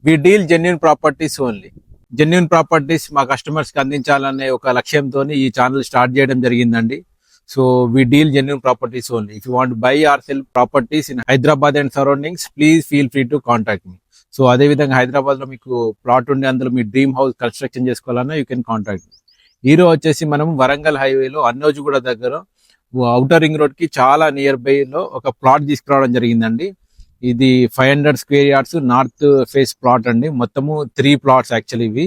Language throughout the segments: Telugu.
వి deal genuine properties only. Genuine properties మా కస్టమర్స్ కి అందించాలనే ఒక లక్ష్యంతో ఈ ఛానల్ స్టార్ట్ చేయడం జరిగిందండి. So we deal genuine properties only. If you want buy or sell properties in Hyderabad and surroundings, please feel free to contact me. So అదే విధంగా హైదరాబాద్ లో మీకు ప్లాట్ ఉండి అందులో మీ డ్రీమ్ హౌస్ కన్స్ట్రక్షన్ చేసుకోవాలన్నా you can contact me. Hero వచ్చేసి మనం వరంగల్ హైవేలో అన్నోజుగూడ దగ్గర ఔటర్ రింగ్ రోడ్ కి చాలా నియర్ బై లో ఒక ప్లాట్ తీసుకురావడం జరిగిందండి. ఇది 500 square yards north phase plot అండి. మొత్తము 3 ప్లాట్స్ యాక్చువల్లీ ఇవి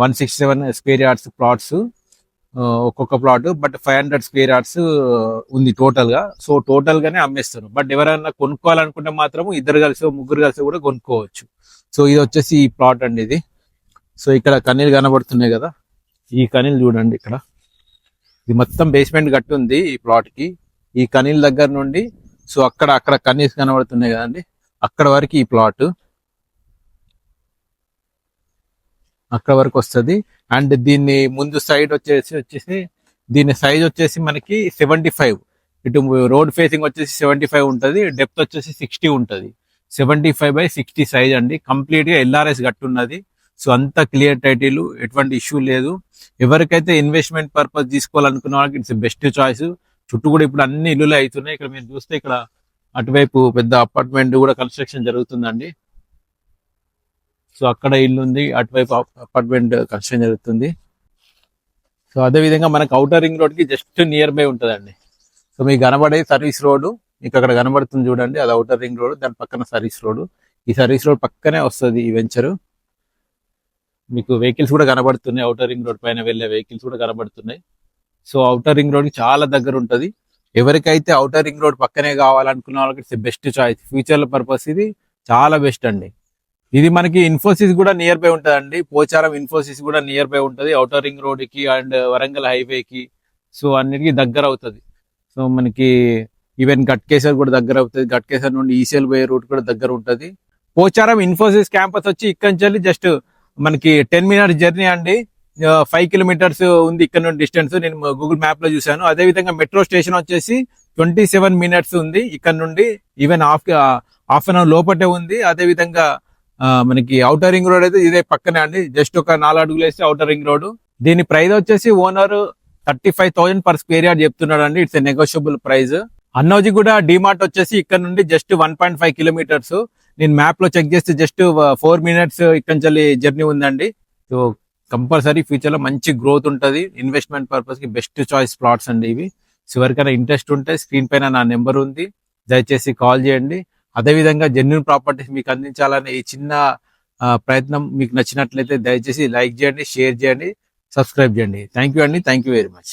167 స్క్వేర్ యార్డ్స్ ప్లాట్స్ ఒక్కొక్క ప్లాట్. బట్ 500 స్క్వేర్ యార్డ్స్ ఉంది టోటల్ గా. సో టోటల్ గానే అమ్మేస్తారు. బట్ ఎవరైనా కొనుక్కోవాలనుకుంటే మాత్రం ఇద్దరు కలిసి ముగ్గురు కలిసి కూడా కొనుక్కోవచ్చు. సో ఇది వచ్చేసి ఈ ప్లాట్ అండి ఇది. సో ఇక్కడ కన్నీళ్ళు కనబడుతున్నాయి కదా, ఈ కనీల్ చూడండి ఇక్కడ. ఇది మొత్తం బేస్మెంట్ గట్టి ఉంది ఈ ప్లాట్ కి. ఈ కనీల్ దగ్గర నుండి సో అక్కడ కనీస్ కనబడుతున్నాయి కదండి, అక్కడ వరకు ఈ ప్లాట్ అక్కడ వరకు వస్తుంది. అండ్ దీన్ని ముందు సైడ్ వచ్చేసి దీని సైజ్ వచ్చేసి మనకి 75, ఇటు రోడ్ ఫేసింగ్ వచ్చేసి 75 ఉంటుంది, డెప్త్ వచ్చేసి 60 ఉంటుంది. 75/60 సైజ్ అండి. కంప్లీట్ గా ఎల్ఆర్ఎస్ గట్టి ఉన్నది. సో అంత క్లియర్ టైటిల్, ఎటువంటి ఇష్యూ లేదు. ఎవరికైతే ఇన్వెస్ట్మెంట్ పర్పస్ తీసుకోవాలనుకున్న వాళ్ళకి ఇట్స్ బెస్ట్ చాయిస్. చుట్టూ కూడా ఇప్పుడు అన్ని ఇల్లులే అవుతున్నాయి. ఇక్కడ మీరు చూస్తే ఇక్కడ అటువైపు పెద్ద అపార్ట్మెంట్ కూడా కన్స్ట్రక్షన్ జరుగుతుందండి. సో అక్కడ ఇల్లు ఉంది, అటువైపు అపార్ట్మెంట్ కన్స్ట్రక్షన్ జరుగుతుంది. సో అదే విధంగా మనకు ఔటర్ రింగ్ రోడ్ కి జస్ట్ నియర్ బై ఉంటుందండి. సో మీకు కనబడే సర్వీస్ రోడ్ మీకు అక్కడ కనబడుతుంది చూడండి, అది ఔటర్ రింగ్ రోడ్. దాని పక్కన సర్వీస్ రోడ్. ఈ సర్వీస్ రోడ్ పక్కనే వస్తుంది ఈ వెంచర్. మీకు వెహికల్స్ కూడా కనబడుతున్నాయి, ఔటర్ రింగ్ రోడ్ పైన వెళ్ళే వెహికల్స్ కూడా కనబడుతున్నాయి. సో ఔటర్ రింగ్ రోడ్ కి చాలా దగ్గర ఉంటుంది. ఎవరికైతే ఔటర్ రింగ్ రోడ్ పక్కనే కావాలనుకున్న వాళ్ళకి it's best choice. Future purpose ఇది చాలా బెస్ట్ అండి. ఇది మనకి ఇన్ఫోసిస్ కూడా నియర్ బై ఉంటుందండి. పోచారం ఇన్ఫోసిస్ కూడా నియర్ బై ఉంటుంది ఔటర్ రింగ్ రోడ్ కి అండ్ వరంగల్ హైవే కి. సో అన్నిటికీ దగ్గర అవుతుంది. సో మనకి ఈవెన్ గట్కేసర్ కూడా దగ్గర అవుతుంది. గట్కేసర్ నుండి ఈసీఎల్ పోయే రూట్ కూడా దగ్గర ఉంటుంది. పోచారం ఇన్ఫోసిస్ క్యాంపస్ వచ్చి ఇక్కడి నుంచి జస్ట్ మనకి 10 మినిట్స్ జర్నీ అండి. 5 కిలోమీటర్స్ ఉంది ఇక్కడ నుండి డిస్టెన్స్. నేను గూగుల్ మ్యాప్ లో చూసాను. అదే విధంగా మెట్రో స్టేషన్ వచ్చేసి 27 మినిట్స్ ఉంది ఇక్కడ నుండి. ఈవెన్ హాఫ్ అన్ అవర్ లోపటే ఉంది. అదే విధంగా మనకి ఔటర్ రింగ్ రోడ్ అయితే ఇదే పక్కనే అండి. జస్ట్ ఒక 4 అడుగులు వేస్తే ఔటర్ రింగ్ రోడ్. దీని ప్రైస్ వచ్చేసి ఓనర్ 35,000 పర్ స్క్వేర్ యార్డ్ చెప్తున్నాడు అండి. It's a negotiable price. Annoji కూడా డిమార్ట్ వచ్చేసి ఇక్కడ నుండి జస్ట్ 1.5 కిలోమీటర్స్. నేను మ్యాప్ లో చెక్ చేస్తే జస్ట్ 4 మినిట్స్ ఇక్కడ నుంచి జర్నీ ఉందండి. సో కంపల్సరీ ఫ్యూచర్ లో మంచి గ్రోత్ ఉంటుంది. ఇన్వెస్ట్మెంట్ పర్పస్ కి బెస్ట్ చాయిస్ ప్లాట్స్ అండి ఇవి. సో ఎవరికైనా ఇంట్రెస్ట్ ఉంటే స్క్రీన్ పైన నా నెంబర్ ఉంది, దయచేసి కాల్ చేయండి. అదేవిధంగా జెన్యూన్ ప్రాపర్టీస్ మీకు అందించాలనే ఈ చిన్న ప్రయత్నం మీకు నచ్చినట్లయితే దయచేసి లైక్ చేయండి, షేర్ చేయండి, సబ్స్క్రైబ్ చేయండి. థ్యాంక్ యూ అండి. Thank you very much.